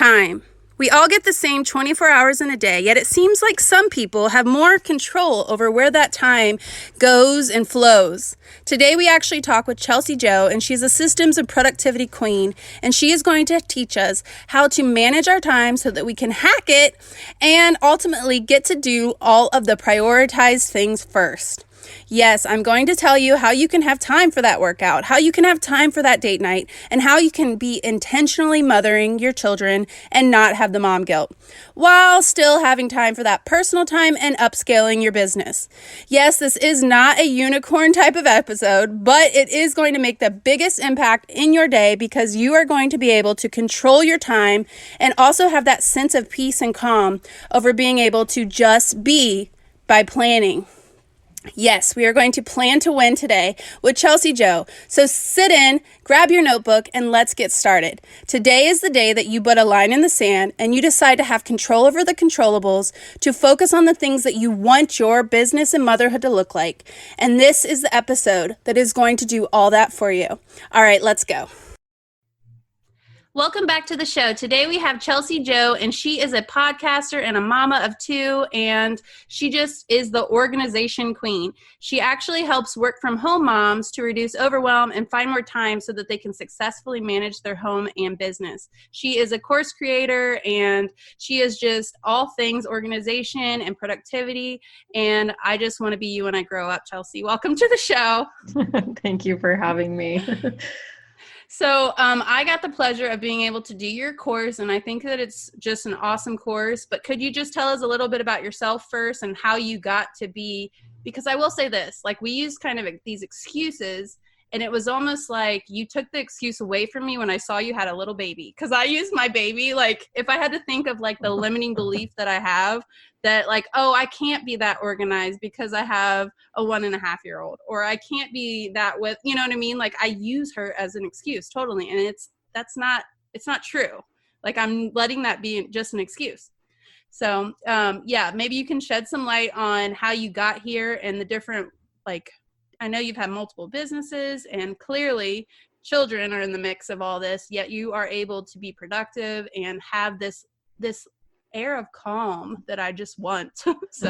Time. We all get the same 24 hours in a day, yet it seems like some people have more control over where that time goes and flows. Today we actually talk with Chelsi Jo, and she's a systems and productivity queen, and she is going to teach us how to manage our time so that we can hack it and ultimately get to do all of the prioritized things first. Yes, I'm going to tell you how you can have time for that workout, how you can have time for that date night, and how you can be intentionally mothering your children and not have the mom guilt, while still having time for that personal time and upscaling your business. Yes, this is not a unicorn type of episode, but it is going to make the biggest impact in your day because you are going to be able to control your time and also have that sense of peace and calm over being able to just be by planning. Yes, we are going to plan to win today with Chelsi Jo. So sit in, grab your notebook, and let's get started. Today is the day that you put a line in the sand and you decide to have control over the controllables, to focus on the things that you want your business and motherhood to look like. And this is the episode that is going to do all that for you. All right, let's go. Welcome back to the show. Today we have Chelsi Jo, and she is a podcaster and a mama of two, and she just is the organization queen. She actually helps work from home moms to reduce overwhelm and find more time so that they can successfully manage their home and business. She is a course creator, and she is just all things organization and productivity, and I just want to be you when I grow up, Chelsi. Welcome to the show. Thank you for having me. So I got the pleasure of being able to do your course, and I think that it's just an awesome course. But could you just tell us a little bit about yourself first and how you got to be, because I will say this, like we use kind of these excuses, and it was almost like you took the excuse away from me when I saw you had a little baby. Because I use my baby, like if I had to think of like the limiting belief that I have, that like, oh, I can't be that organized because I have a 1.5-year-old, or I can't be that with, you know what I mean? Like I use her as an excuse totally. And it's not true. Like I'm letting that be just an excuse. So yeah, maybe you can shed some light on how you got here and the different, like, I know you've had multiple businesses and clearly children are in the mix of all this, yet you are able to be productive and have this air of calm that I just want. So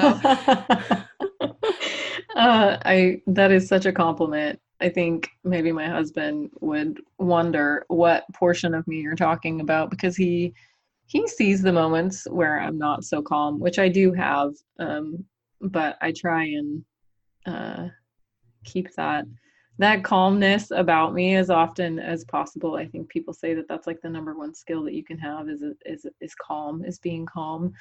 that is such a compliment. I think maybe my husband would wonder what portion of me you're talking about, because he sees the moments where I'm not so calm, which I do have, but I try and keep that calmness about me as often as possible. I think people say that that's like the number one skill that you can have is calm, is being calm.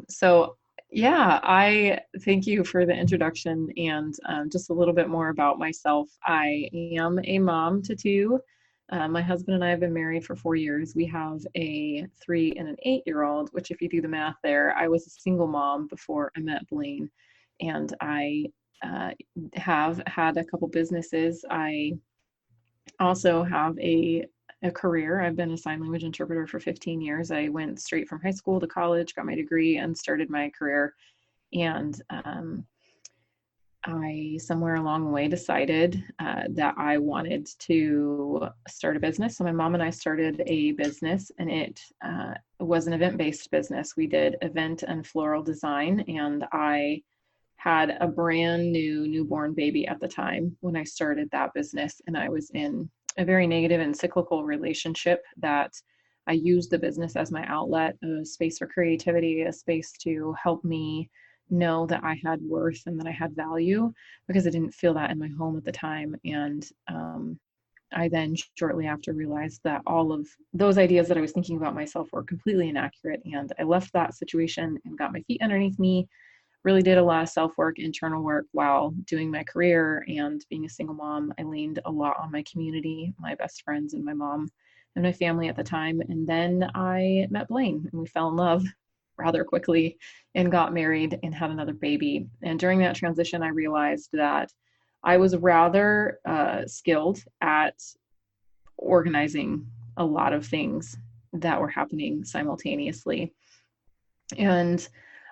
So yeah, I thank you for the introduction, and just a little bit more about myself. I am a mom to two. My husband and I have been married for 4 years. We have a 3 and an 8-year-old, which if you do the math there, I was a single mom before I met Blaine, and I have had a couple businesses. I also have a career. I've been a sign language interpreter for 15 years. I went straight from high school to college, got my degree, and started my career. And I, somewhere along the way, decided that I wanted to start a business. So my mom and I started a business, and it was an event-based business. We did event and floral design, and I had a brand new newborn baby at the time when I started that business. And I was in a very negative and cyclical relationship that I used the business as my outlet, a space for creativity, a space to help me know that I had worth and that I had value, because I didn't feel that in my home at the time. And I then shortly after realized that all of those ideas that I was thinking about myself were completely inaccurate. And I left that situation and got my feet underneath me. Really did a lot of self-work, internal work while doing my career and being a single mom. I leaned a lot on my community, my best friends, and my mom and my family at the time. And then I met Blaine, and we fell in love rather quickly and got married and had another baby. And during that transition, I realized that I was rather skilled at organizing a lot of things that were happening simultaneously. And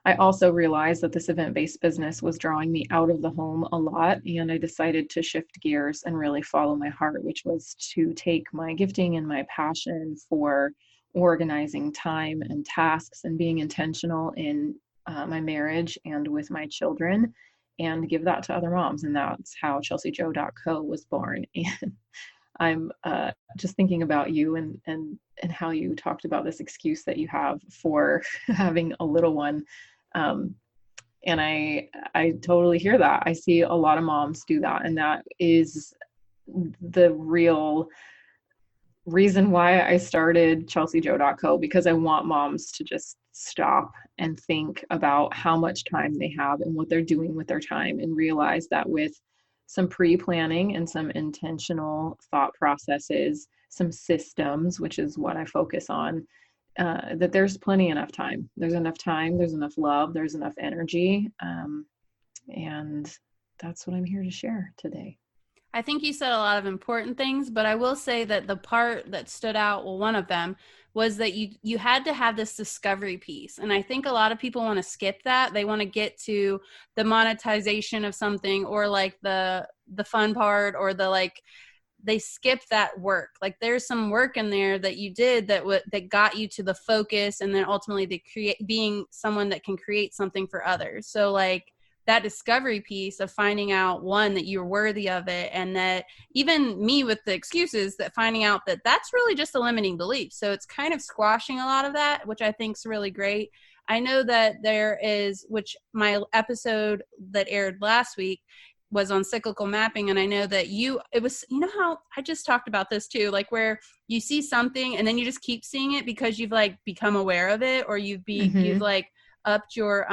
I also realized that this event-based business was drawing me out of the home a lot, and I decided to shift gears and really follow my heart, which was to take my gifting and my passion for organizing time and tasks and being intentional in my marriage and with my children, and give that to other moms. And that's how ChelsiJo.co was born. And I'm just thinking about you and how you talked about this excuse that you have for having a little one. And I totally hear that. I see a lot of moms do that. And that is the real reason why I started ChelsiJo.co, because I want moms to just stop and think about how much time they have and what they're doing with their time, and realize that with some pre-planning and some intentional thought processes, some systems, which is what I focus on, that there's plenty enough time. There's enough time, there's enough love, there's enough energy. And that's what I'm here to share today. I think you said a lot of important things, but I will say that the part that stood out, well, one of them was that you had to have this discovery piece. And I think a lot of people want to skip that. They want to get to the monetization of something, or like the fun part, or the like, they skip that work. Like there's some work in there that you did that got you to the focus, and then ultimately being someone that can create something for others. So like that discovery piece of finding out, one, that you're worthy of it, and that even me with the excuses, that finding out that that's really just a limiting belief. So it's kind of squashing a lot of that, which I think is really great. I know that there is, which my episode that aired last week was on cyclical mapping. And I know that it was, you know how I just talked about this too, like where you see something and then you just keep seeing it because you've like become aware of it, or you've like upped your,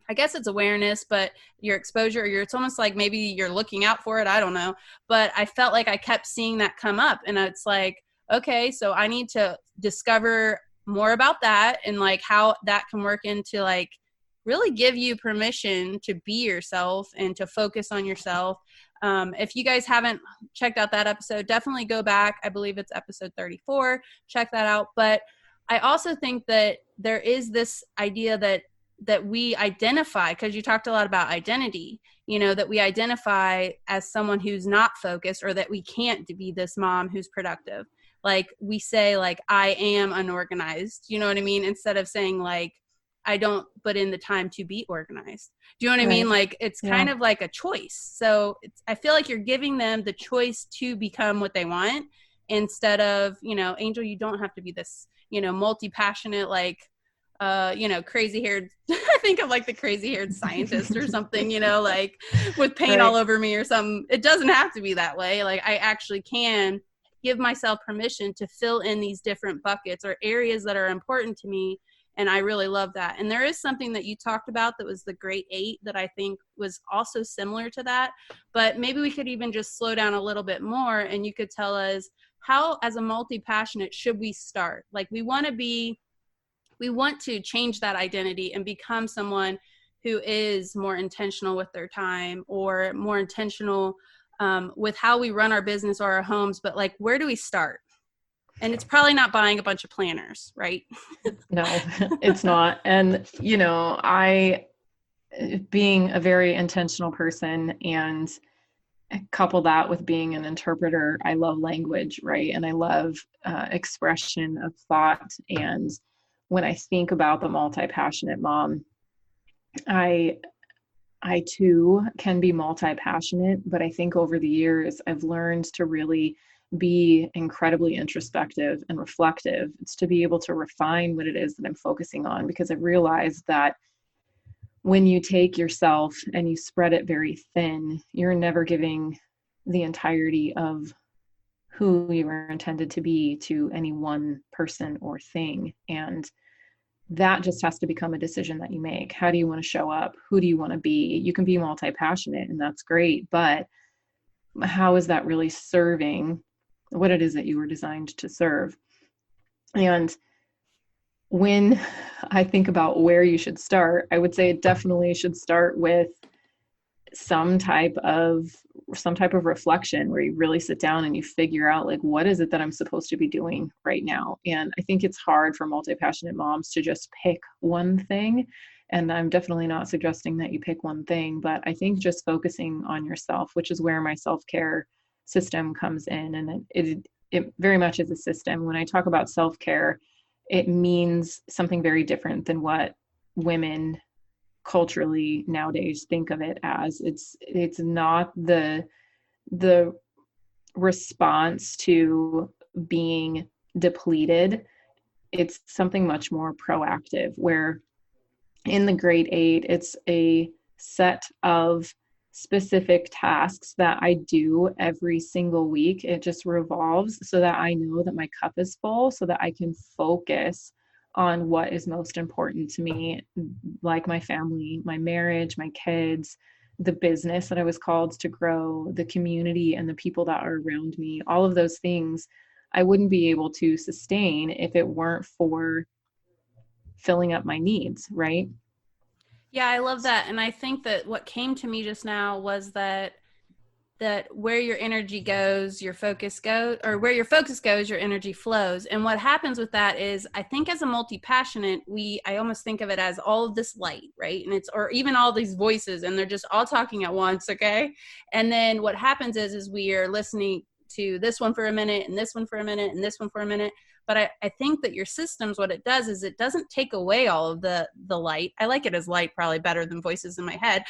I guess it's awareness, but your exposure, it's almost like maybe you're looking out for it. I don't know. But I felt like I kept seeing that come up, and it's like, okay, so I need to discover more about that, and like how that can work into like really give you permission to be yourself and to focus on yourself. If you guys haven't checked out that episode, definitely go back. I believe it's episode 34. Check that out. But I also think that there is this idea that we identify, because you talked a lot about identity, that we identify as someone who's not focused, or that we can't be this mom who's productive. Like we say, like, I am unorganized, you know what I mean? Instead of saying like, I don't put in the time to be organized. Do you know what I mean? Like it's kind of like a choice. So I feel like you're giving them the choice to become what they want, instead of, Angel, you don't have to be this, multi-passionate, like, crazy haired, I think of like the crazy haired scientist or something, like with paint all over me or something. It doesn't have to be that way. Like I actually can give myself permission to fill in these different buckets or areas that are important to me. And I really love that. And there is something that you talked about that was the Great 8 that I think was also similar to that. But maybe we could even just slow down a little bit more, and you could tell us how, as a multi-passionate, should we start? Like we want to change that identity and become someone who is more intentional with their time, or more intentional with how we run our business or our homes. But like, where do we start? And it's probably not buying a bunch of planners, right? No, it's not. And, I, being a very intentional person, and couple that with being an interpreter, I love language, right? And I love expression of thought. And when I think about the multi-passionate mom, I too can be multi-passionate, but I think over the years I've learned to really be incredibly introspective and reflective. It's to be able to refine what it is that I'm focusing on, because I've realized that when you take yourself and you spread it very thin, you're never giving the entirety of who you were intended to be to any one person or thing. And that just has to become a decision that you make. How do you want to show up? Who do you want to be? You can be multi-passionate, and that's great, but how is that really serving what it is that you were designed to serve? And when I think about where you should start, I would say it definitely should start with some type of reflection, where you really sit down and you figure out, like, what is it that I'm supposed to be doing right now? And I think it's hard for multi-passionate moms to just pick one thing. And I'm definitely not suggesting that you pick one thing, but I think just focusing on yourself, which is where my self-care system comes in. And it very much is a system. When I talk about self-care, it means something very different than what women culturally nowadays think of it as. It's not the response to being depleted. It's something much more proactive, where in the grade 8, it's a set of specific tasks that I do every single week. It just revolves so that I know that my cup is full, so that I can focus on what is most important to me, like my family, my marriage, my kids, the business that I was called to grow, the community and the people that are around me. All of those things I wouldn't be able to sustain if it weren't for filling up my needs, right? Yeah, I love that. And I think that what came to me just now was that where your energy goes, your focus goes, or where your focus goes, your energy flows. And what happens with that is, I think as a multi-passionate, I almost think of it as all of this light, right? And or even all these voices, and they're just all talking at once, okay? And then what happens is we are listening to this one for a minute, and this one for a minute, and this one for a minute. But I think that your systems, what it does is it doesn't take away all of the light. I like it as light probably better than voices in my head,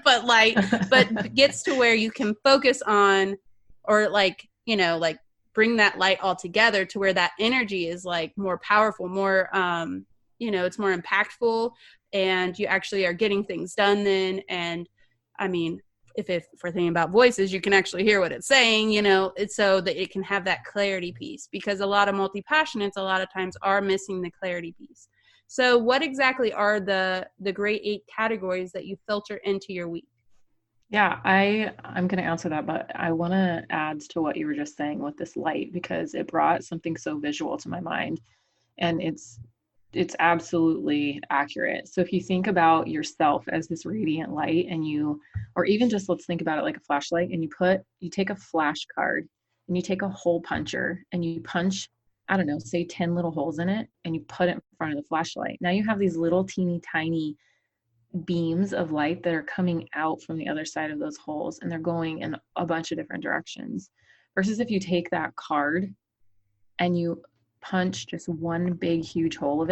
but light, but gets to where you can focus on, or like, like bring that light all together to where that energy is like more powerful, more, it's more impactful, and you actually are getting things done then. And I mean, if we're thinking about voices, you can actually hear what it's saying, it's so that it can have that clarity piece, because a lot of multi-passionates a lot of times are missing the clarity piece. So what exactly are the grade 8 categories that you filter into your week? Yeah, I'm going to answer that, but I want to add to what you were just saying with this light, because it brought something so visual to my mind, and it's absolutely accurate. So if you think about yourself as this radiant light, or even just let's think about it like a flashlight, and you take a flash card and you take a hole puncher and you punch, I don't know, say 10 little holes in it, and you put it in front of the flashlight. Now you have these little teeny tiny beams of light that are coming out from the other side of those holes, and they're going in a bunch of different directions. Versus if you take that card and you punch just one big huge hole in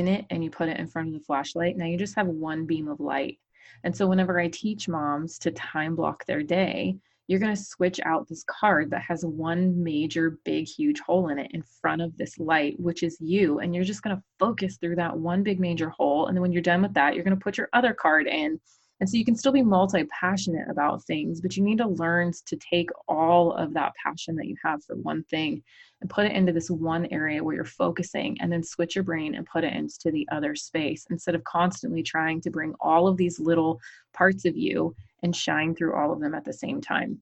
it and you put it in front of the flashlight, now you just have one beam of light. And so whenever I teach moms to time block their day, you're going to switch out this card that has one major big huge hole in it in front of this light, which is you, and you're just going to focus through that one big major hole. And then when you're done with that, you're going to put your other card in. And so you can still be multi-passionate about things, but you need to learn to take all of that passion that you have for one thing and put it into this one area where you're focusing, and then switch your brain and put it into the other space, instead of constantly trying to bring all of these little parts of you and shine through all of them at the same time.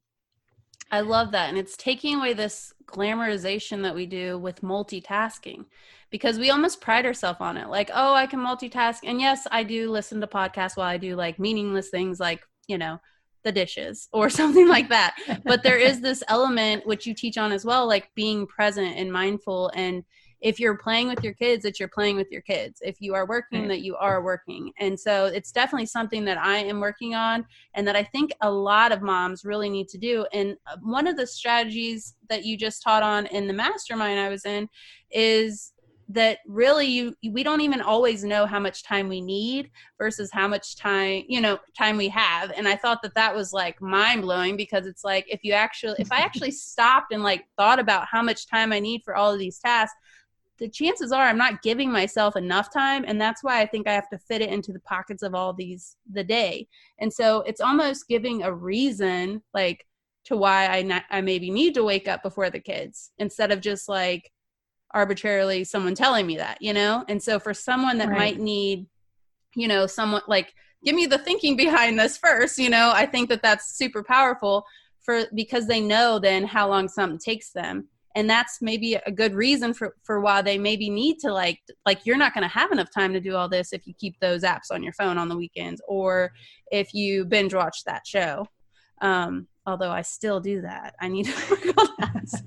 I love that. And it's taking away this glamorization that we do with multitasking, because we almost pride ourselves on it. Like, oh, I can multitask. And yes, I do listen to podcasts while I do like meaningless things like, the dishes or something like that. But there is this element which you teach on as well, like being present and mindful. And if you're playing with your kids, that you're playing with your kids. If you are working, that you are working. And so it's definitely something that I am working on, and that I think a lot of moms really need to do. And one of the strategies that you just taught on in the mastermind I was in is that really we don't even always know how much time we need versus how much time we have. And I thought that was like mind blowing, because it's like, if I actually stopped and like thought about how much time I need for all of these tasks, the chances are I'm not giving myself enough time. And that's why I think I have to fit it into the pockets of all the day. And so it's almost giving a reason like to why I maybe need to wake up before the kids, instead of just like arbitrarily someone telling me that, And so for someone that might need, someone like, give me the thinking behind this first, I think that's super powerful because they know then how long something takes them. And that's maybe a good reason for why they maybe need to like you're not going to have enough time to do all this if you keep those apps on your phone on the weekends, or if you binge watch that show. Although I still do that. I need to work on that. So.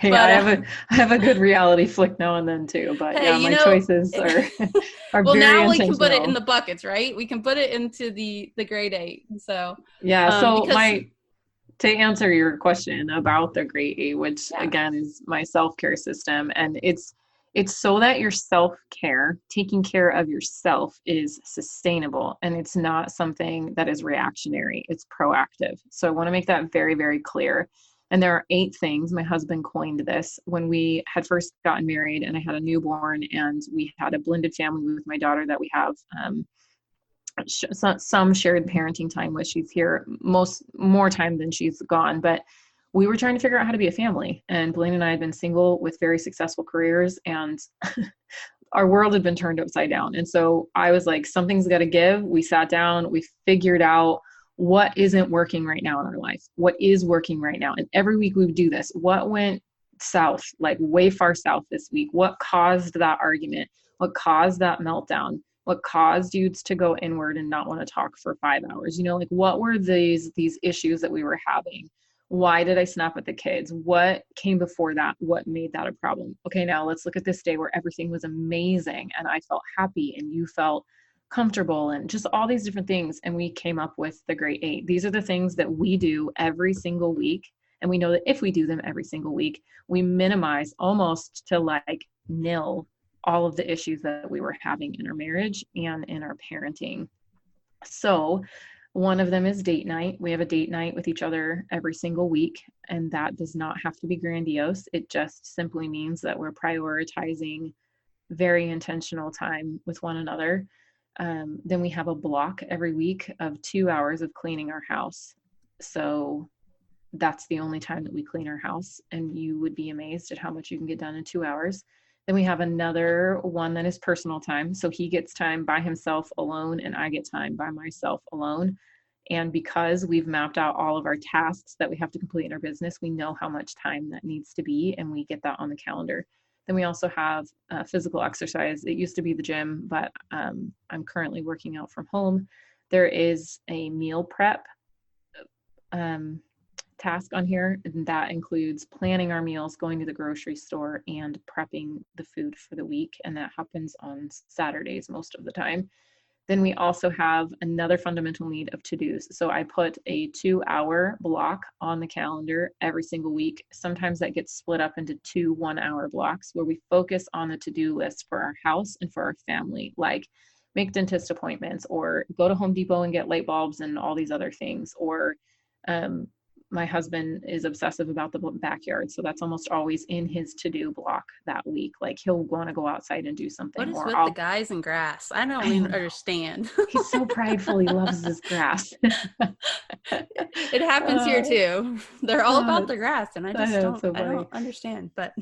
Hey, but, I have a good reality flick now and then too, but hey, my choices are well, very now we intentional. can put it in the buckets, right? We can put it into the grade 8. So yeah. So to answer your question about the Great Eight, which Yeah. again is my self-care system, and it's so that your self-care, taking care of yourself, is sustainable and it's not something that is reactionary, it's proactive. So I want to make that very, very clear. And there are 8 things. My husband coined this when we had first gotten married and I had a newborn and we had a blended family with my daughter that we have some shared parenting time with. She's here more time than she's gone, but we were trying to figure out how to be a family. And Blaine and I had been single with very successful careers, and our world had been turned upside down. And so I was like, something's got to give. We sat down, we figured out what isn't working right now in our life, what is working right now. And every week we would do this. What went south, like way far south this week? What caused that argument? What caused that meltdown? What caused you to go inward and not want to talk for 5 hours? You know, like what were these issues that we were having? Why did I snap at the kids? What came before that? What made that a problem? Okay, now let's look at this day where everything was amazing and I felt happy and you felt comfortable and just all these different things. And we came up with the Great Eight. These are the things that we do every single week. And we know that if we do them every single week, we minimize almost to like nil all of the issues that we were having in our marriage and in our parenting. So one of them is date night. We have a date night with each other every single week, and that does not have to be grandiose. It just simply means that we're prioritizing very intentional time with one another. Then we have a block every week of 2 hours of cleaning our house. So that's the only time that we clean our house, and you would be amazed at how much you can get done in 2 hours. Then we have another one that is personal time. So he gets time by himself alone and I get time by myself alone. And because we've mapped out all of our tasks that we have to complete in our business, we know how much time that needs to be and we get that on the calendar. Then we also have physical exercise. It used to be the gym, but I'm currently working out from home. There is a meal prep task on here, and that includes planning our meals, going to the grocery store, and prepping the food for the week. And that happens on Saturdays most of the time. Then we also have another fundamental need of to-dos. So I put a 2-hour block on the calendar every single week. Sometimes that gets split up into 2 1-hour blocks where we focus on the to-do list for our house and for our family, like make dentist appointments or go to Home Depot and get light bulbs and all these other things. Or my husband is obsessive about the backyard, so that's almost always in his to-do block that week. Like he'll want to go outside and do something. What is or with the guys and grass? I don't even understand. He's so prideful. He loves his grass. It happens here too. They're all about the grass, and I don't understand. But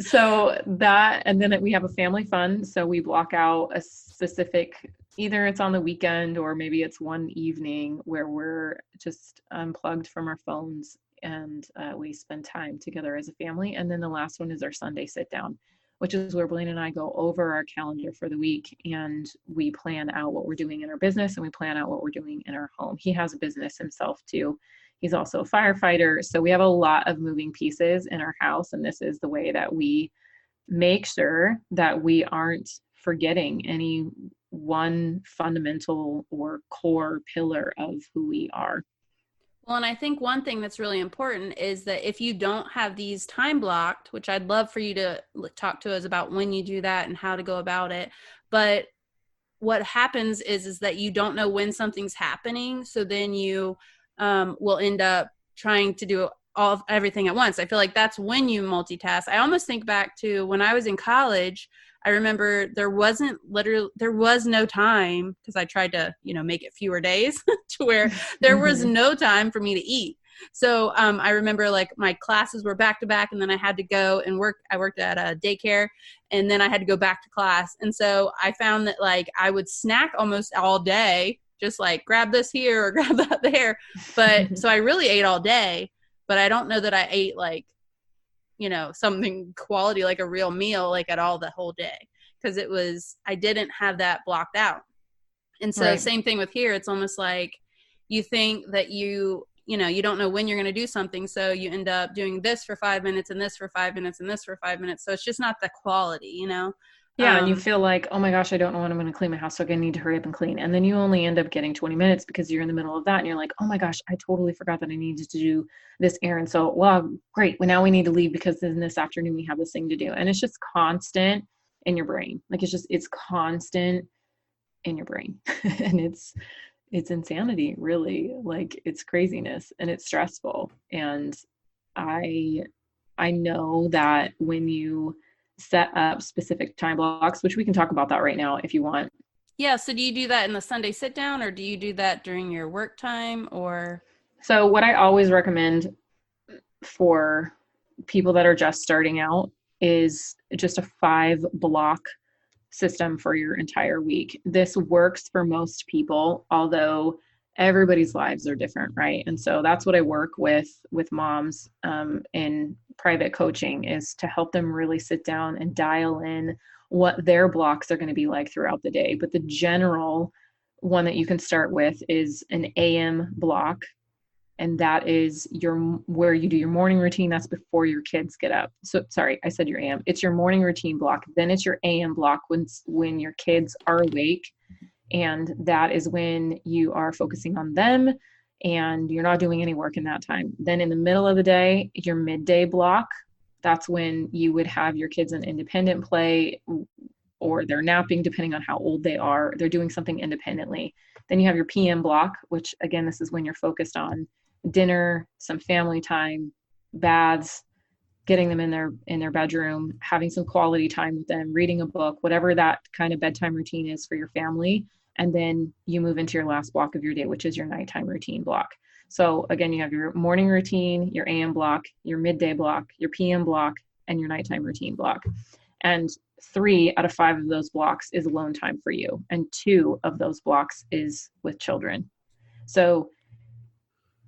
so that, and then we have a family fun. So we block out a specific, either it's on the weekend or maybe it's one evening where we're just unplugged from our phones and we spend time together as a family. And then the last one is our Sunday sit down, which is where Blaine and I go over our calendar for the week and we plan out what we're doing in our business and we plan out what we're doing in our home. He has a business himself too. He's also a firefighter. So we have a lot of moving pieces in our house. And this is the way that we make sure that we aren't forgetting any one fundamental or core pillar of who we are. Well, and I think one thing that's really important is that if you don't have these time blocked, which I'd love for you to talk to us about when you do that and how to go about it. But what happens is that you don't know when something's happening. So then you will end up trying to do everything at once. I feel like that's when you multitask. I almost think back to when I was in college. I remember there was no time because I tried to, make it fewer days to where there was no time for me to eat. So I remember like my classes were back to back and then I had to go and work. I worked at a daycare and then I had to go back to class. And so I found that like I would snack almost all day, just like grab this here or grab that there. But so I really ate all day, but I don't know that I ate like, something quality, like a real meal, like at all the whole day. Cause I didn't have that blocked out. And so Same thing with here. It's almost like you think that you don't know when you're going to do something. So you end up doing this for 5 minutes and this for 5 minutes and this for 5 minutes. So it's just not the quality, Yeah, and you feel like, oh my gosh, I don't know when I'm going to clean my house, so I need to hurry up and clean. And then you only end up getting 20 minutes because you're in the middle of that, and you're like, oh my gosh, I totally forgot that I needed to do this errand. So, well, great. Well, now we need to leave because then this afternoon we have this thing to do. And it's just constant in your brain. Like it's constant in your brain. And it's insanity, really. Like it's craziness and it's stressful. And I I know that when you set up specific time blocks, which we can talk about that right now if you want. Yeah. So do you do that in the Sunday sit down, or do you do that during your work time, or? So what I always recommend for people that are just starting out is just a 5 block system for your entire week. This works for most people, although everybody's lives are different, right? And so that's what I work with moms in private coaching, is to help them really sit down and dial in what their blocks are going to be like throughout the day. But the general one that you can start with is an AM block, and that is where you do your morning routine. That's before your kids get up. So sorry, I said your AM. It's your morning routine block. Then it's your AM block when your kids are awake, and that is when you are focusing on them and you're not doing any work in that time. Then in the middle of the day, your midday block, that's when you would have your kids in independent play, or they're napping, depending on how old they are. They're doing something independently. Then you have your PM block, which again, this is when you're focused on dinner, some family time, baths, getting them in their bedroom, having some quality time with them, reading a book, whatever that kind of bedtime routine is for your family. And then you move into your last block of your day, which is your nighttime routine block. So again, you have your morning routine, your AM block, your midday block, your PM block, and your nighttime routine block. And 3 out of 5 of those blocks is alone time for you. And 2 of those blocks is with children. So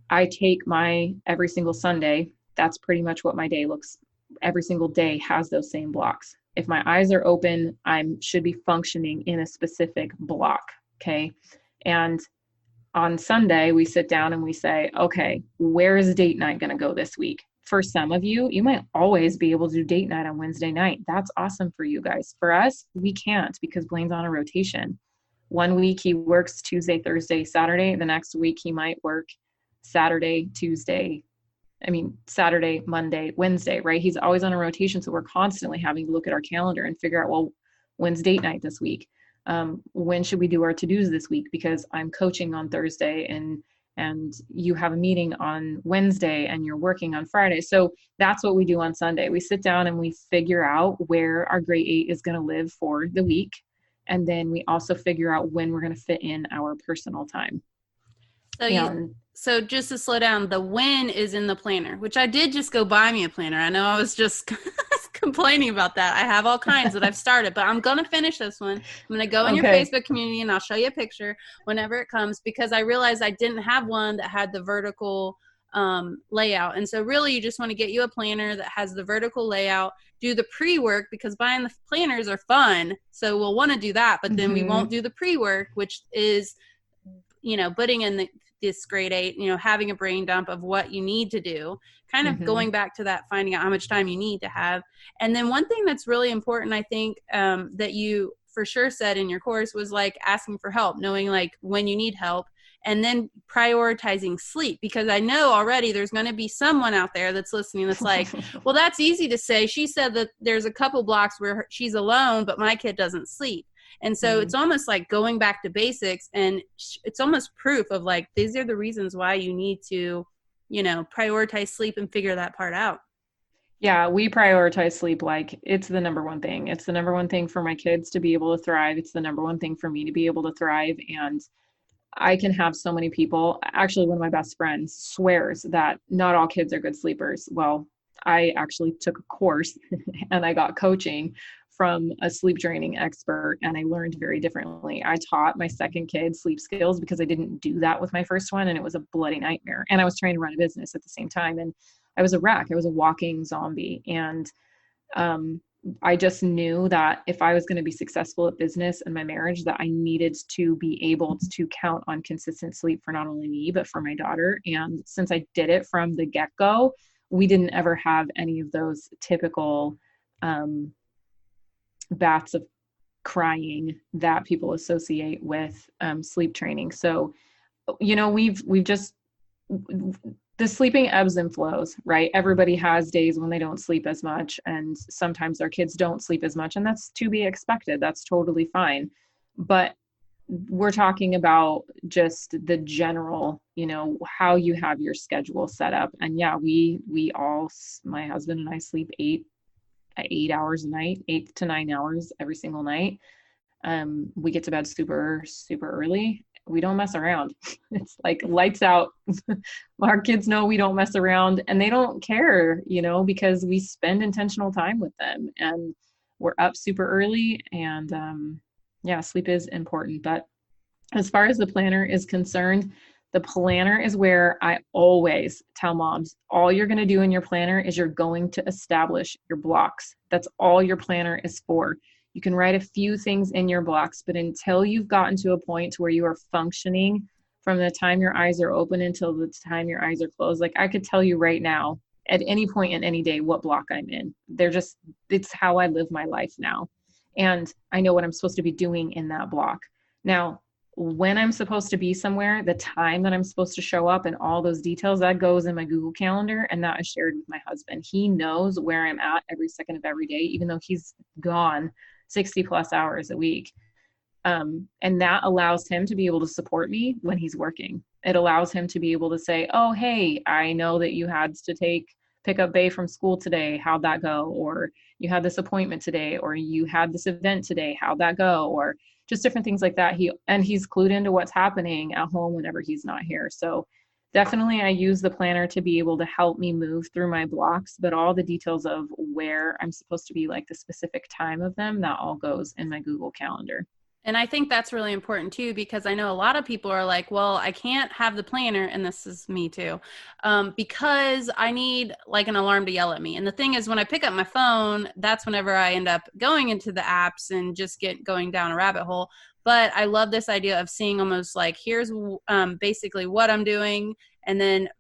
I take my every single Sunday, that's pretty much what my day looks. Every single day has those same blocks. If my eyes are open, I should be functioning in a specific block. Okay. And on Sunday, we sit down and we say, okay, where is date night going to go this week? For some of you, you might always be able to do date night on Wednesday night. That's awesome for you guys. For us, we can't because Blaine's on a rotation. One week he works Tuesday, Thursday, Saturday. The next week he might work Saturday, Monday, Wednesday, right? He's always on a rotation. So we're constantly having to look at our calendar and figure out, well, when's date night this week? When should we do our to-dos this week? Because I'm coaching on Thursday and you have a meeting on Wednesday and you're working on Friday. So that's what we do on Sunday. We sit down and we figure out where our grade 8 is going to live for the week. And then we also figure out when we're going to fit in our personal time. So just to slow down, the when is in the planner, which I did just go buy me a planner. I know I was just complaining about that. I have all kinds that I've started, but I'm going to finish this one. I'm going to go in your Facebook community and I'll show you a picture whenever it comes, because I realized I didn't have one that had the vertical layout. And so really you just want to get you a planner that has the vertical layout, do the pre-work, because buying the planners are fun. So we'll want to do that, but then we won't do the pre-work, which is, putting in this grade 8, having a brain dump of what you need to do, kind of going back to that, finding out how much time you need to have. And then one thing that's really important, I think, that you for sure said in your course was like asking for help, knowing like when you need help, and then prioritizing sleep, because I know already there's going to be someone out there that's listening that's like, well, that's easy to say. She said that there's a couple blocks where she's alone, but my kid doesn't sleep. And so it's almost like going back to basics, and it's almost proof of like, these are the reasons why you need to, prioritize sleep and figure that part out. Yeah, we prioritize sleep like it's the number one thing. It's the number one thing for my kids to be able to thrive. It's the number one thing for me to be able to thrive. And I can have so many people, actually one of my best friends swears that not all kids are good sleepers. Well, I actually took a course and I got coaching from a sleep training expert, and I learned very differently. I taught my second kid sleep skills because I didn't do that with my first one, and it was a bloody nightmare. And I was trying to run a business at the same time, and I was a wreck. I was a walking zombie. And I just knew that if I was going to be successful at business and my marriage, that I needed to be able to count on consistent sleep for not only me, but for my daughter. And since I did it from the get-go, we didn't ever have any of those typical bouts crying that people associate with sleep training. So, we've just, the sleeping ebbs and flows, right? Everybody has days when they don't sleep as much, and sometimes our kids don't sleep as much, and that's to be expected. That's totally fine. But we're talking about just the general, how you have your schedule set up. And yeah, we all, my husband and I, sleep 8 hours a night, 8 to 9 hours every single night. We get to bed super, super early. We don't mess around. It's like lights out. Our kids know we don't mess around, and they don't care, because we spend intentional time with them, and we're up super early. And yeah, sleep is important. But as far as the planner is concerned, the planner is where I always tell moms, all you're going to do in your planner is you're going to establish your blocks. That's all your planner is for. You can write a few things in your blocks, but until you've gotten to a point where you are functioning from the time your eyes are open until the time your eyes are closed, like I could tell you right now, at any point in any day, what block I'm in. It's how I live my life now. And I know what I'm supposed to be doing in that block. Now, when I'm supposed to be somewhere, the time that I'm supposed to show up, and all those details, that goes in my Google Calendar, and that is shared with my husband. He knows where I'm at every second of every day, even though he's gone 60 plus hours a week. And that allows him to be able to support me when he's working. It allows him to be able to say, oh, hey, I know that you had to pick up Bay from school today. How'd that go? Or you had this appointment today, or you had this event today. How'd that go? Or just different things like that. He's clued into what's happening at home whenever he's not here. So definitely I use the planner to be able to help me move through my blocks, but all the details of where I'm supposed to be, like the specific time of them, that all goes in my Google Calendar. And I think that's really important too, because I know a lot of people are like, well, I can't have the planner, and this is me too, because I need like an alarm to yell at me. And the thing is, when I pick up my phone, that's whenever I end up going into the apps and just going down a rabbit hole. But I love this idea of seeing almost like, here's basically what I'm doing, and then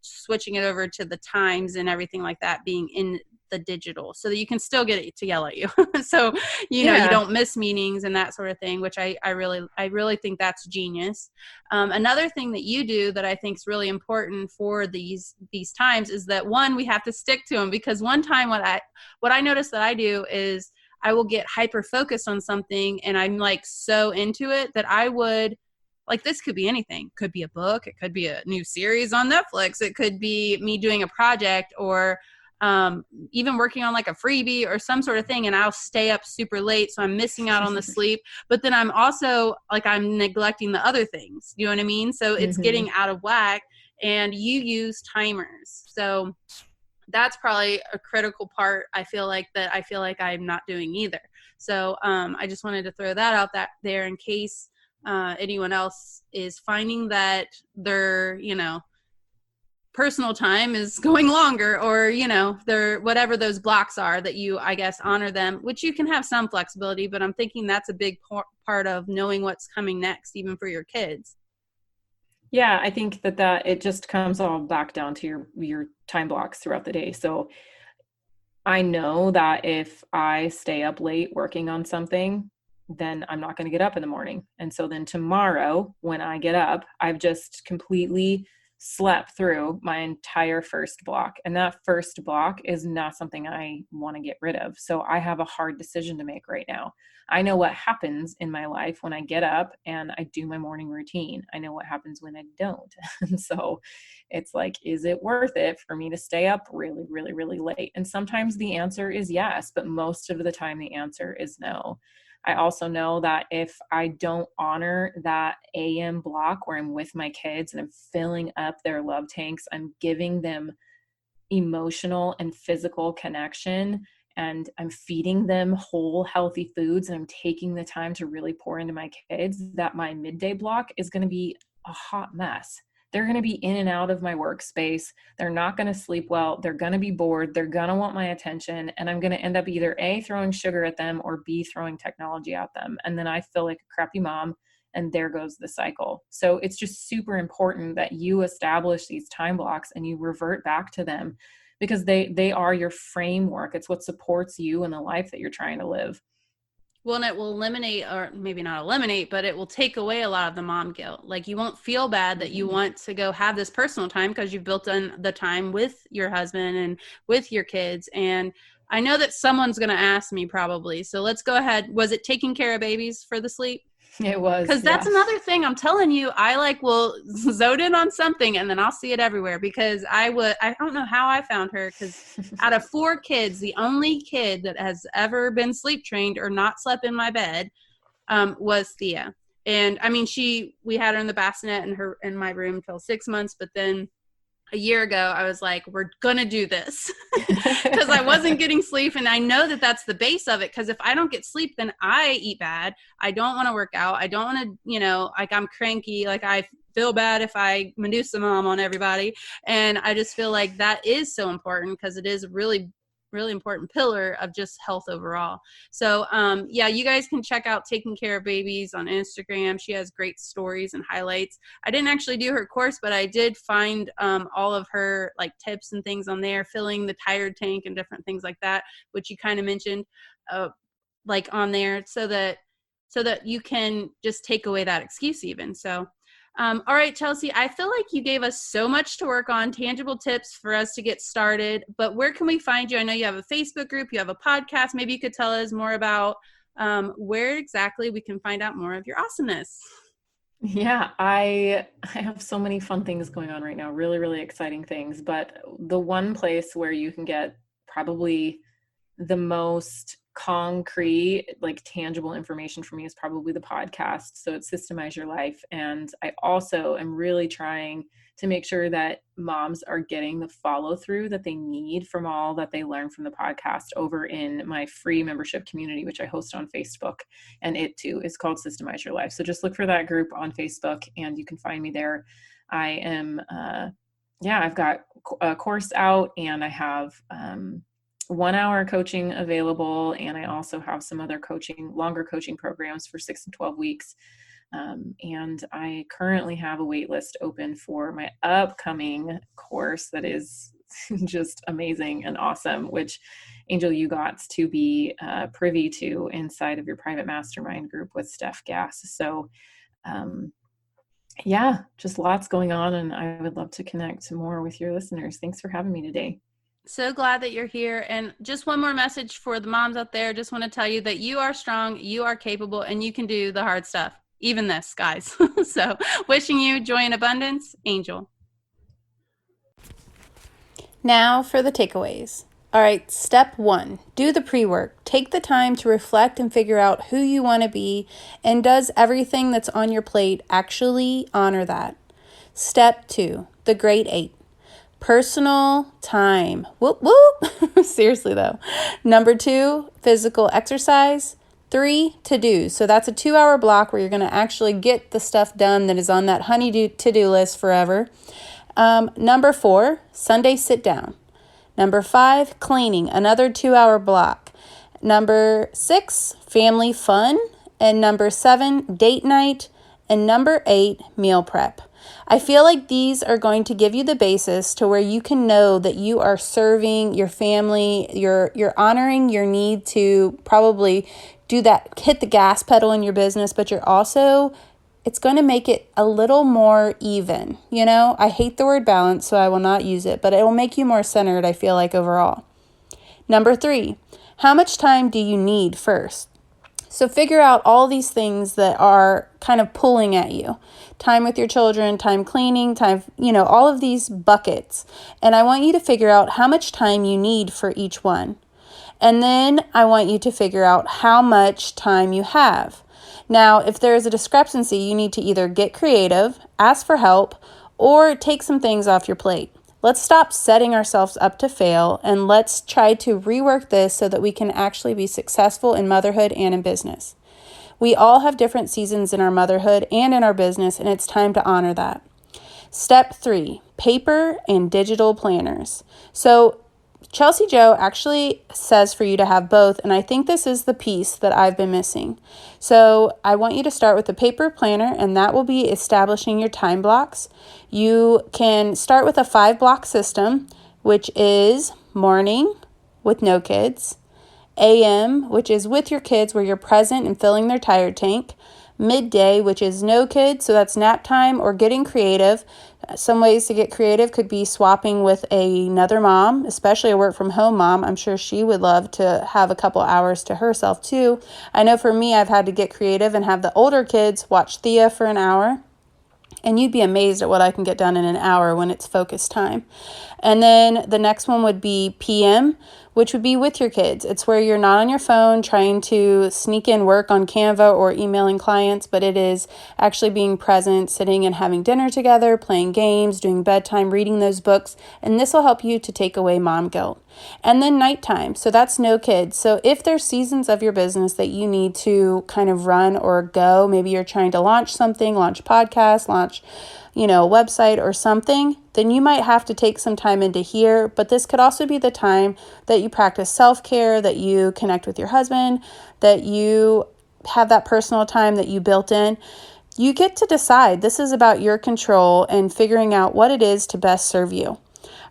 switching it over to the times and everything like that being in the digital, so that you can still get it to yell at you. So, you don't miss meetings and that sort of thing, which I really think that's genius. Another thing that you do that I think is really important for these times is that, one, we have to stick to them, because one time what I notice that I do is I will get hyper focused on something, and I'm like so into it that I would, like, this could be anything. It could be a book. It could be a new series on Netflix. It could be me doing a project, or even working on like a freebie or some sort of thing, and I'll stay up super late, so I'm missing out on the sleep, but then I'm also like, I'm neglecting the other things, you know what I mean? So it's getting out of whack. And you use timers, so that's probably a critical part. I feel like I'm not doing either. So I just wanted to throw that out there in case anyone else is finding that their personal time is going longer, or their whatever those blocks are, that you, I guess, honor them, which you can have some flexibility, but I'm thinking that's a big part of knowing what's coming next, even for your kids. Yeah, I think that it just comes all back down to your time blocks throughout the day. So I know that if I stay up late working on something, then I'm not going to get up in the morning. And so then tomorrow when I get up, I've just completely slept through my entire first block. And that first block is not something I want to get rid of. So I have a hard decision to make right now. I know what happens in my life when I get up and I do my morning routine. I know what happens when I don't. And so it's like, is it worth it for me to stay up really, really, really late? And sometimes the answer is yes, but most of the time the answer is no. I also know that if I don't honor that AM block where I'm with my kids and I'm filling up their love tanks, I'm giving them emotional and physical connection, and I'm feeding them whole, healthy foods, and I'm taking the time to really pour into my kids, that my midday block is going to be a hot mess. They're going to be in and out of my workspace. They're not going to sleep well. They're going to be bored. They're going to want my attention. And I'm going to end up either A, throwing sugar at them, or B, throwing technology at them. And then I feel like a crappy mom, and there goes the cycle. So it's just super important that you establish these time blocks and you revert back to them, because they are your framework. It's what supports you in the life that you're trying to live. Well, and it will eliminate, or maybe not eliminate, but it will take away a lot of the mom guilt. Like, you won't feel bad that you want to go have this personal time because you've built in the time with your husband and with your kids. And I know that someone's going to ask me probably. So let's go ahead. Was it taking care of babies for the sleep? It was, Because that's another thing I'm telling you. I will zone in on something and then I'll see it everywhere, because I don't know how I found her, because out of 4 kids, the only kid that has ever been sleep trained or not slept in my bed was Thea. And I mean, we had her in the bassinet in my room till 6 months, but then a year ago, I was like, we're going to do this, because I wasn't getting sleep. And I know that that's the base of it, because if I don't get sleep, then I eat bad. I don't want to work out. I don't want to, like, I'm cranky. Like, I feel bad if I Medusa mom on everybody. And I just feel like that is so important, because it is really important pillar of just health overall. So yeah, you guys can check out Taking Care of Babies on Instagram. She has great stories and highlights. I didn't actually do her course, but I did find all of her like tips and things on there, filling the tire tank and different things like that, which you kind of mentioned like on there, so that you can just take away that excuse even. So all right, Chelsi, I feel like you gave us so much to work on, tangible tips for us to get started, but where can we find you? I know you have a Facebook group, you have a podcast. Maybe you could tell us more about where exactly we can find out more of your awesomeness. Yeah, I have so many fun things going on right now, really, really exciting things. But the one place where you can get probably the most concrete, like tangible information for me is probably the podcast. So it's Systemize Your Life. And I also am really trying to make sure that moms are getting the follow through that they need from all that they learn from the podcast over in my free membership community, which I host on Facebook. And it too is called Systemize Your Life. So just look for that group on Facebook and you can find me there. I am, I've got a course out, and I have 1 hour coaching available. And I also have some other longer coaching programs for 6 and 12 weeks. And I currently have a wait list open for my upcoming course that is just amazing and awesome, which Angel, you got to be privy to inside of your private mastermind group with Steph Gass. So just lots going on, and I would love to connect more with your listeners. Thanks for having me today. So glad that you're here. And just one more message for the moms out there. Just want to tell you that you are strong, you are capable, and you can do the hard stuff. Even this, guys. So wishing you joy and abundance, Angel. Now for the takeaways. All right, step 1, do the pre-work. Take the time to reflect and figure out who you want to be, and does everything that's on your plate actually honor that? Step 2, the great 8. Personal time. Whoop, whoop. Seriously, though. Number 2, physical exercise. 3, to-dos. So that's a 2-hour block where you're going to actually get the stuff done that is on that honey-do to-do list forever. Number 4, Sunday sit down. Number 5, cleaning, another 2-hour block. Number 6, family fun. And number 7, date night. And number 8, meal prep. I feel like these are going to give you the basis to where you can know that you are serving your family, you're honoring your need to probably do that, hit the gas pedal in your business, but it's going to make it a little more even. I hate the word balance, so I will not use it, but it will make you more centered, I feel like, overall. Number 3, how much time do you need first? So figure out all these things that are kind of pulling at you. Time with your children, time cleaning, time, all of these buckets. And I want you to figure out how much time you need for each one. And then I want you to figure out how much time you have. Now, if there is a discrepancy, you need to either get creative, ask for help, or take some things off your plate. Let's stop setting ourselves up to fail, and let's try to rework this so that we can actually be successful in motherhood and in business. We all have different seasons in our motherhood and in our business, and it's time to honor that. Step 3, paper and digital planners. So Chelsi Jo actually says for you to have both, and I think this is the piece that I've been missing. So I want you to start with a paper planner, and that will be establishing your time blocks. You can start with a 5-block system, which is morning with no kids, AM, which is with your kids where you're present and filling their tire tank. Midday, which is no kids, so that's nap time or getting creative. Some ways to get creative could be swapping with another mom, especially a work from home mom. I'm sure she would love to have a couple hours to herself too. I know for me, I've had to get creative and have the older kids watch Thea for an hour. And you'd be amazed at what I can get done in an hour when it's focus time. And then the next one would be PM, which would be with your kids. It's where you're not on your phone trying to sneak in work on Canva or emailing clients, but it is actually being present, sitting and having dinner together, playing games, doing bedtime, reading those books. And this will help you to take away mom guilt. And then nighttime. So that's no kids. So if there's seasons of your business that you need to kind of run or go, maybe you're trying to launch something, launch a podcast, launch a website or something, then you might have to take some time into here. But this could also be the time that you practice self-care, that you connect with your husband, that you have that personal time that you built in. You get to decide. This is about your control and figuring out what it is to best serve you.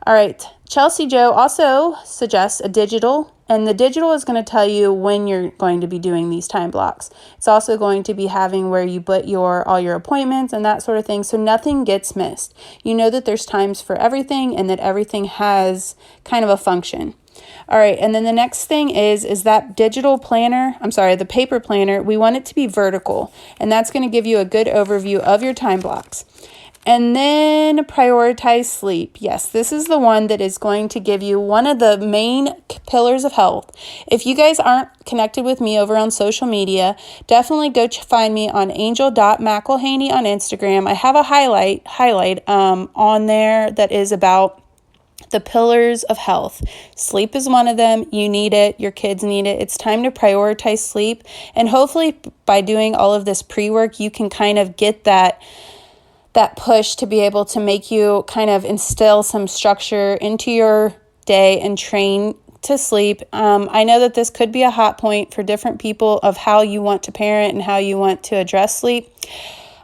All right, Chelsi Jo also suggests a digital, and the digital is going to tell you when you're going to be doing these time blocks. It's also going to be having where you put all your appointments and that sort of thing, so nothing gets missed. You know that there's times for everything and that everything has kind of a function. All right, and then the next thing is that digital planner, the paper planner, we want it to be vertical, and that's going to give you a good overview of your time blocks. And then prioritize sleep. Yes, this is the one that is going to give you one of the main pillars of health. If you guys aren't connected with me over on social media, definitely go find me on angel.mcelhaney on Instagram. I have a highlight on there that is about the pillars of health. Sleep is one of them. You need it. Your kids need it. It's time to prioritize sleep. And hopefully by doing all of this pre-work, you can kind of get that push to be able to make you kind of instill some structure into your day and train to sleep. I know that this could be a hot point for different people of how you want to parent and how you want to address sleep.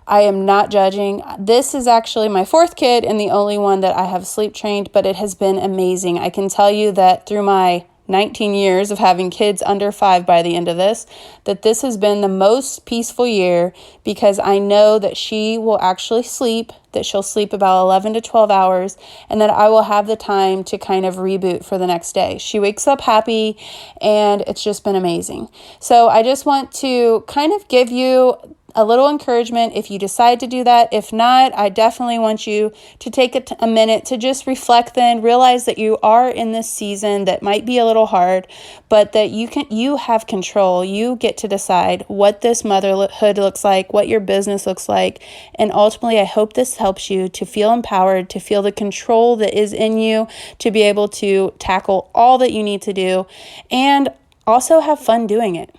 I am not judging. This is actually my fourth kid and the only one that I have sleep trained, but it has been amazing. I can tell you that through my 19 years of having kids under 5 by the end of this has been the most peaceful year because I know that she will actually sleep, that she'll sleep about 11 to 12 hours, and that I will have the time to kind of reboot for the next day. She wakes up happy, and it's just been amazing. So I just want to kind of give you a little encouragement if you decide to do that. If not, I definitely want you to take a minute to just reflect then, realize that you are in this season that might be a little hard, but that you have control. You get to decide what this motherhood looks like, what your business looks like. And ultimately, I hope this helps you to feel empowered, to feel the control that is in you, to be able to tackle all that you need to do, and also have fun doing it.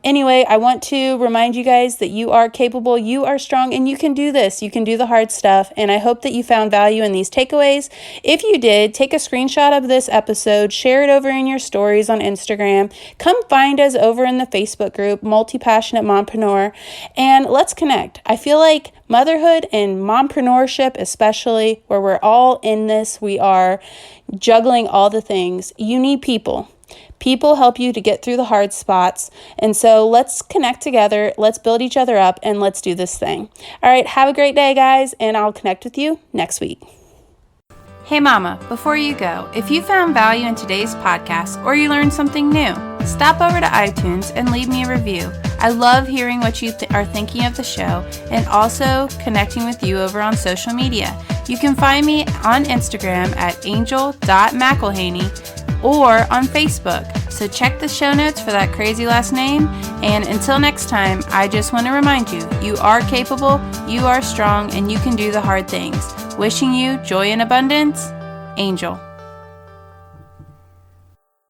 Anyway, I want to remind you guys that you are capable, you are strong, and you can do this. You can do the hard stuff, and I hope that you found value in these takeaways. If you did, take a screenshot of this episode, share it over in your stories on Instagram. Come find us over in the Facebook group, Multi-Passionate Mompreneur, and let's connect. I feel like motherhood and mompreneurship, especially where we're all in this, we are juggling all the things. You need people. People help you to get through the hard spots. And so let's connect together. Let's build each other up and let's do this thing. All right. Have a great day, guys. And I'll connect with you next week. Hey, Mama, before you go, if you found value in today's podcast or you learned something new, stop over to iTunes and leave me a review. I love hearing what you are thinking of the show and also connecting with you over on social media. You can find me on Instagram at angel.mcelhaney or on Facebook. So check the show notes for that crazy last name. And until next time, I just want to remind you, you are capable, you are strong, and you can do the hard things. Wishing you joy and abundance, Angel.